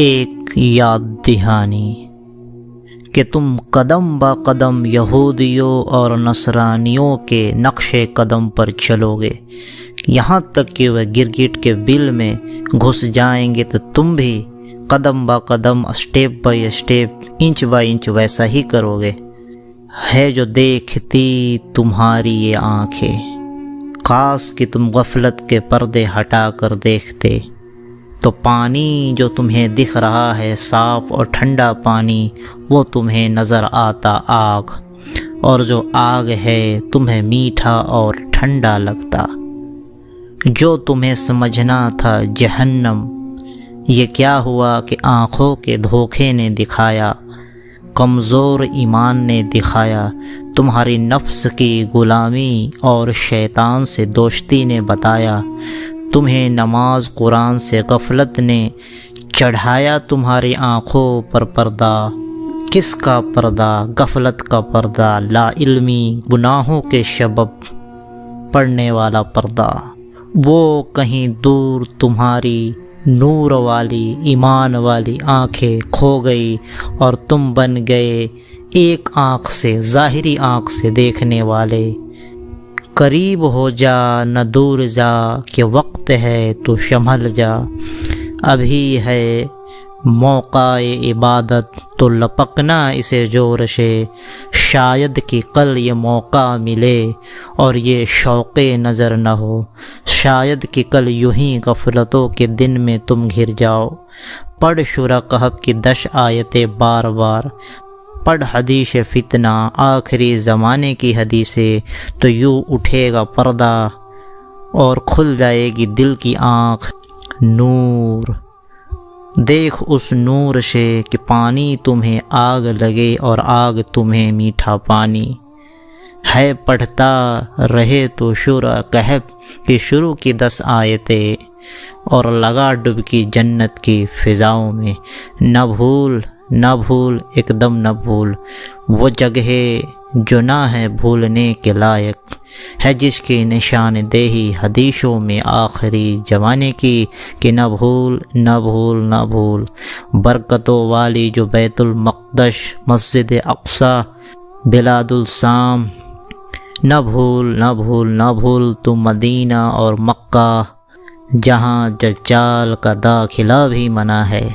ایک یاد دہانی کہ تم قدم با قدم یہودیوں اور نصرانیوں کے نقش قدم پر چلو گے، یہاں تک کہ وہ گرگٹ کے بل میں گھس جائیں گے تو تم بھی قدم با قدم، step by step, inch by inch ویسا ہی کرو گے۔ ہے جو دیکھتی تمہاری یہ آنکھیں، کاش کہ تم غفلت کے پردے ہٹا کر دیکھتے تو پانی جو تمہیں دکھ رہا ہے صاف اور ٹھنڈا پانی، وہ تمہیں نظر آتا آگ، اور جو آگ ہے تمہیں میٹھا اور ٹھنڈا لگتا۔ جو تمہیں سمجھنا تھا جہنم، یہ کیا ہوا کہ آنکھوں کے دھوکے نے دکھایا، کمزور ایمان نے دکھایا، تمہاری نفس کی غلامی اور شیطان سے دوستی نے بتایا، تمہیں نماز قرآن سے غفلت نے چڑھایا، تمہاری آنکھوں پر پردہ۔ کس کا پردہ؟ غفلت کا پردہ، لا علمی، گناہوں کے سبب پڑنے والا پردہ۔ وہ کہیں دور تمہاری نور والی ایمان والی آنکھیں کھو گئی اور تم بن گئے ایک آنکھ سے، ظاہری آنکھ سے دیکھنے والے۔ قریب ہو جا نہ دور جا کہ وقت ہے تو سنبھل جا، ابھی ہے موقع عبادت تو لپکنا اسے زور سے، شاید کہ کل یہ موقع ملے اور یہ شوق نظر نہ ہو، شاید کہ کل یوں ہی غفلتوں کے دن میں تم گر جاؤ۔ پڑھ سورہ کہف کی 10 آیتیں بار بار، پڑھ حدیث فتنہ، آخری زمانے کی حدیثیں، تو یوں اٹھے گا پردہ اور کھل جائے گی دل کی آنکھ۔ نور، دیکھ اس نور سے کہ پانی تمہیں آگ لگے اور آگ تمہیں میٹھا پانی۔ ہے پڑھتا رہے تو سورہ کہف کی شروع کی 10 آیتیں، اور لگا ڈبکی جنت کی فضاؤں میں۔ نہ بھول، نہ بھول، ایک دم نہ بھول وہ جگہ جو نہ ہے بھولنے کے لائق، ہے جس کی نشاندہی حدیثوں میں آخری زمانے کی، کہ نہ بھول، نہ بھول، نہ بھول برکتوں والی جو بیت المقدس، مسجد اقصی، بلاد الشام۔ نہ بھول، نہ بھول، نہ بھول تو مدینہ اور مکہ، جہاں دجال کا داخلہ بھی منع ہے۔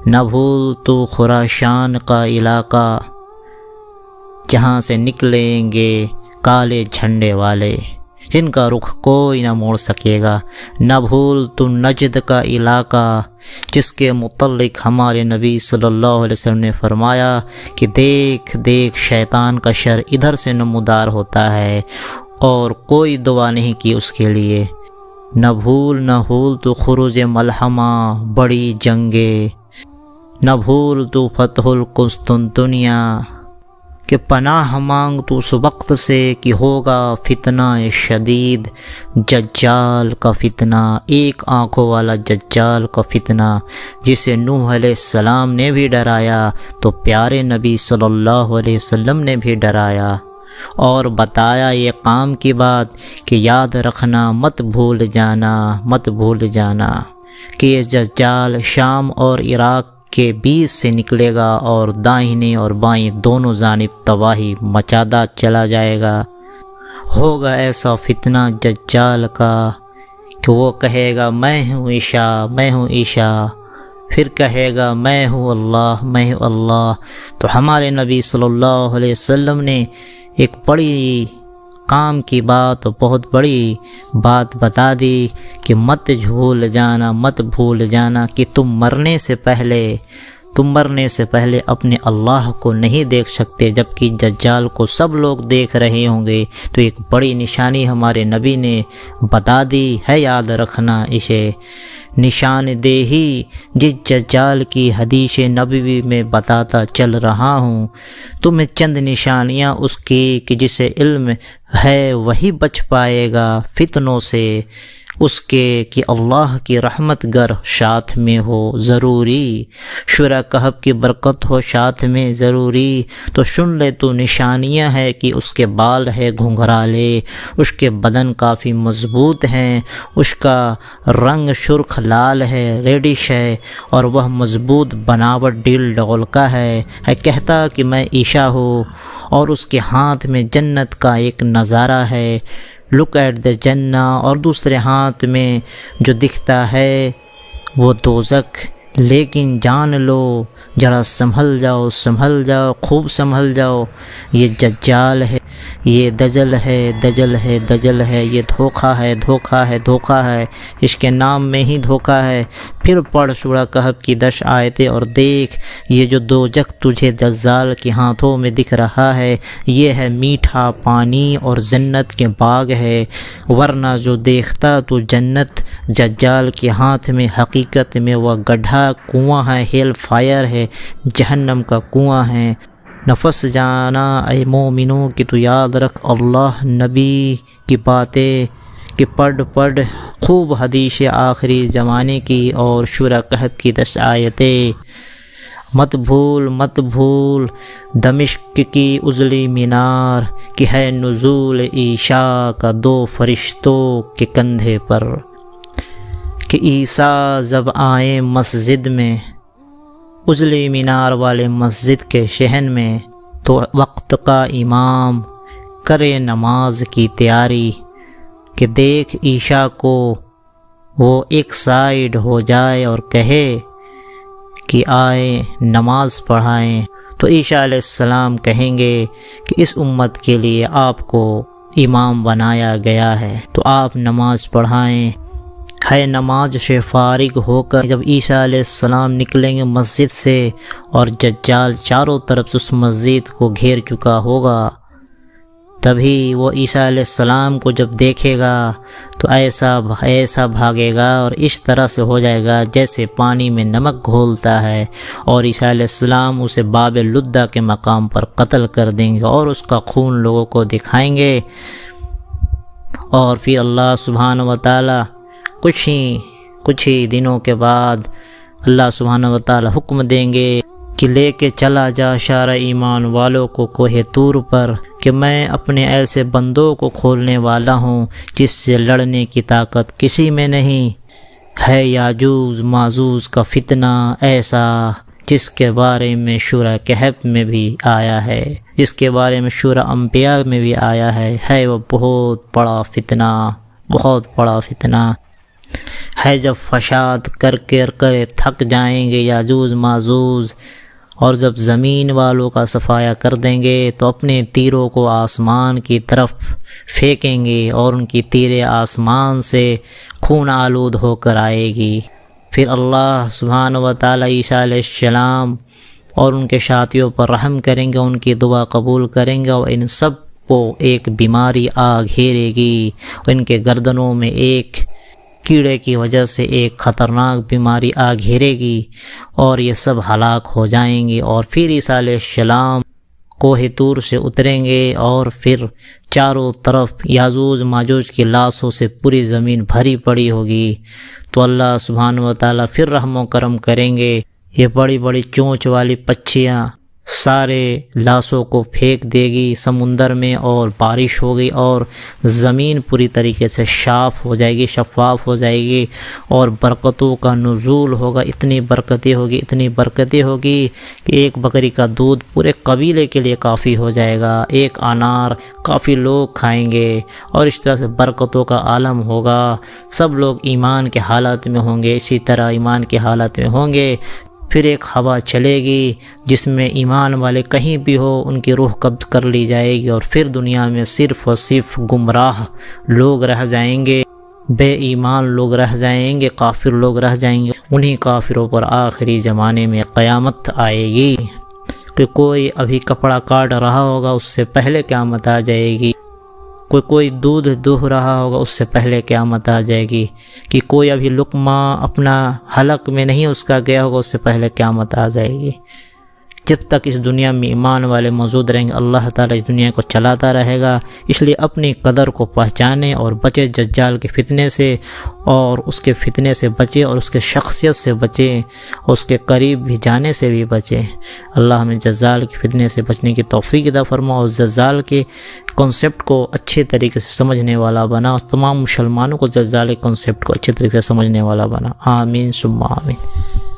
نہ بھول تو خراسان کا علاقہ، جہاں سے نکلیں گے کالے جھنڈے والے، جن کا رخ کوئی نہ موڑ سکے گا۔ نہ بھول تو نجد کا علاقہ، جس کے متعلق ہمارے نبی صلی اللہ علیہ وسلم نے فرمایا کہ دیکھ دیکھ شیطان کا شر ادھر سے نمودار ہوتا ہے، اور کوئی دعا نہیں کی اس کے لیے۔ نہ بھول، نہ بھول تو خروج ملحمہ، بڑی جنگیں۔ نہ بھول تو فتح القسطنطنیہ، کہ پناہ مانگ تو اس وقت سے کہ ہوگا فتنہ شدید، دجال کا فتنہ، ایک آنکھوں والا دجال کا فتنہ، جسے نوح علیہ السلام نے بھی ڈرایا تو پیارے نبی صلی اللہ علیہ وسلم نے بھی ڈرایا اور بتایا یہ کام کی بات کہ یاد رکھنا، مت بھول جانا، مت بھول جانا کہ یہ دجال شام اور عراق کے بیچ سے نکلے گا اور داہنے اور بائیں دونوں جانب تباہی مچاتا چلا جائے گا۔ ہوگا ایسا فتنہ دجال کا کہ وہ کہے گا میں ہوں عیسیٰ، میں ہوں عیسیٰ، پھر کہے گا میں ہوں اللہ، میں ہوں اللہ۔ تو ہمارے نبی صلی اللہ علیہ وسلم نے ایک بڑی کام کی بات اور بہت بڑی بات بتا دی کہ مت بھول جانا، مت بھول جانا کہ تم مرنے سے پہلے اپنے اللہ کو نہیں دیکھ سکتے، جبکہ دجال کو سب لوگ دیکھ رہے ہوں گے۔ تو ایک بڑی نشانی ہمارے نبی نے بتا دی ہے، یاد رکھنا اسے۔ نشاندہی جس دجال کی حدیث نبوی میں بتاتا چل رہا ہوں، تمہیں چند نشانیاں اس کی کہ جسے علم ہے وہی بچ پائے گا فتنوں سے، اس کے کہ اللہ کی رحمت گر ساتھ میں ہو ضروری، شورہ کہف کی برکت ہو ساتھ میں ضروری، تو سن لے تو نشانیاں ہے کہ اس کے بال ہے گھنگھرالے، اس کے بدن کافی مضبوط ہیں، اس کا رنگ سرخ لال ہے، ریڈش ہے، اور وہ مضبوط بناوٹ ڈیل ڈول کا ہے کہتا کہ میں عیسیٰ ہوں، اور اس کے ہاتھ میں جنت کا ایک نظارہ ہے، لک ایٹ دا جنہ، اور دوسرے ہاتھ میں جو دکھتا ہے وہ دوزخ، لیکن جان لو ذرا سنبھل جاؤ خوب سنبھل جاؤ، یہ دجال ہے، یہ دجل ہے، یہ دھوکہ ہے، اس کے نام میں ہی دھوکہ ہے۔ پھر پڑھ سورہ کہف کی 10 آیتیں اور دیکھ، یہ جو دوزخ تجھے دجال کے ہاتھوں میں دکھ رہا ہے، یہ ہے میٹھا پانی اور جنت کے باغ ہے، ورنہ جو دیکھتا تو جنت دجال کے ہاتھ میں حقیقت میں وہ گڈھا کنواں ہے، ہیل فائر ہے، جہنم کا کنواں ہے۔ نفس جانا اے مومنوں کہ تو یاد رکھ اللہ نبی کی باتیں، کہ پڑھ خوب حدیث آخری زمانے کی اور سورہ کہف کی 10 آیتیں، مت بھول دمشق کی اجلی مینار کہ ہے نزول عیسیٰ کا 2 فرشتوں کے کندھے پر، کہ عیسیٰ جب آئیں مسجد میں، اجلی مینار والے مسجد کے صحن میں، تو وقت کا امام کرے نماز کی تیاری، کہ دیکھ عیسیٰ کو وہ ایک سائیڈ ہو جائے اور کہے کہ آئے نماز پڑھائیں، تو عیسیٰ علیہ السلام کہیں گے کہ اس امت کے لیے آپ کو امام بنایا گیا ہے تو آپ نماز پڑھائیں۔ ہے نماز سے فارغ ہو کر جب عیسیٰ علیہ السلام نکلیں گے مسجد سے، اور دجال چاروں طرف سے اس مسجد کو گھیر چکا ہوگا، تبھی وہ عیسیٰ علیہ السلام کو جب دیکھے گا تو ایسا بھاگے گا اور اس طرح سے ہو جائے گا جیسے پانی میں نمک گھولتا ہے، اور عیسیٰ علیہ السلام اسے باب لدہ کے مقام پر قتل کر دیں گے اور اس کا خون لوگوں کو دکھائیں گے، اور پھر اللہ سبحانہ و تعالی کچھ ہی دنوں کے بعد اللہ سبحانہ و تعالی حکم دیں گے کہ لے کے چلا جا شارع ایمان والوں کو کوہ طور پر، کہ میں اپنے ایسے بندوں کو کھولنے والا ہوں جس سے لڑنے کی طاقت کسی میں نہیں ہے، یاجوج ماجوج کا فتنہ ایسا جس کے بارے میں سورہ کہف میں بھی آیا ہے، جس کے بارے میں سورہ انبیاء میں بھی آیا ہے وہ بہت بڑا فتنہ ہے، جب فساد کر تھک جائیں گے یاجوج ماجوج، اور جب زمین والوں کا صفایا کر دیں گے تو اپنے تیروں کو آسمان کی طرف پھینکیں گے اور ان کی تیریں آسمان سے خون آلود ہو کر آئے گی، پھر اللہ سبحانہ و تعالی عیسیٰ علیہ السلام اور ان کے ساتھیوں پر رحم کریں گے، ان کی دعا قبول کریں گے، اور ان سب کو ایک بیماری آ گھیرے گی، ان کے گردنوں میں ایک کیڑے کی وجہ سے ایک خطرناک بیماری آ گھیرے گی، اور یہ سب ہلاک ہو جائیں گے، اور پھر عیسیٰ علیہ السلام کوہ طور سے اتریں گے، اور پھر چاروں طرف یاجوج ماجوج کی لاشوں سے پوری زمین بھری پڑی ہوگی، تو اللہ سبحانہ و تعالیٰ پھر رحم و کرم کریں گے، یہ بڑی بڑی چونچ والی پچھیاں سارے لاشوں کو پھینک دے گی سمندر میں، اور بارش ہوگی اور زمین پوری طریقے سے شفاف ہو جائے گی، اور برکتوں کا نزول ہوگا، اتنی برکتیں ہوگی کہ ایک بکری کا دودھ پورے قبیلے کے لیے کافی ہو جائے گا، ایک انار کافی لوگ کھائیں گے، اور اس طرح سے برکتوں کا عالم ہوگا، سب لوگ ایمان کے حالت میں ہوں گے، اسی طرح ایمان کے حالت میں ہوں گے، پھر ایک ہوا چلے گی جس میں ایمان والے کہیں بھی ہو ان کی روح قبض کر لی جائے گی، اور پھر دنیا میں صرف اور صرف گمراہ لوگ رہ جائیں گے، بے ایمان لوگ رہ جائیں گے، کافر لوگ رہ جائیں گے، انہی کافروں پر آخری زمانے میں قیامت آئے گی، کہ کوئی ابھی کپڑا کاٹ رہا ہوگا اس سے پہلے قیامت آ جائے گی، کوئی دودھ دوہ رہا ہوگا اس سے پہلے قیامت آ جائے گی، کہ کوئی ابھی لقمہ اپنا حلق میں نہیں اس کا گیا ہوگا اس سے پہلے قیامت آ جائے گی، جب تک اس دنیا میں ایمان والے موجود رہیں گے اللہ تعالیٰ اس دنیا کو چلاتا رہے گا۔ اس لیے اپنی قدر کو پہچانیں اور بچے دجال کے فتنے سے، اور اس کے فتنے سے بچیں، اور اس کے شخصیت سے بچیں، اور اس کے قریب بھی جانے سے بھی بچیں۔ اللہ ہمیں دجال کے فتنے سے بچنے کی توفیق عطا فرما، اور دجال کے کنسیپٹ کو اچھے طریقے سے سمجھنے والا بنا، اور تمام مسلمانوں کو دجال کے کنسیپٹ کو اچھے طریقے سے سمجھنے والا بنا۔ آمین ثم آمین۔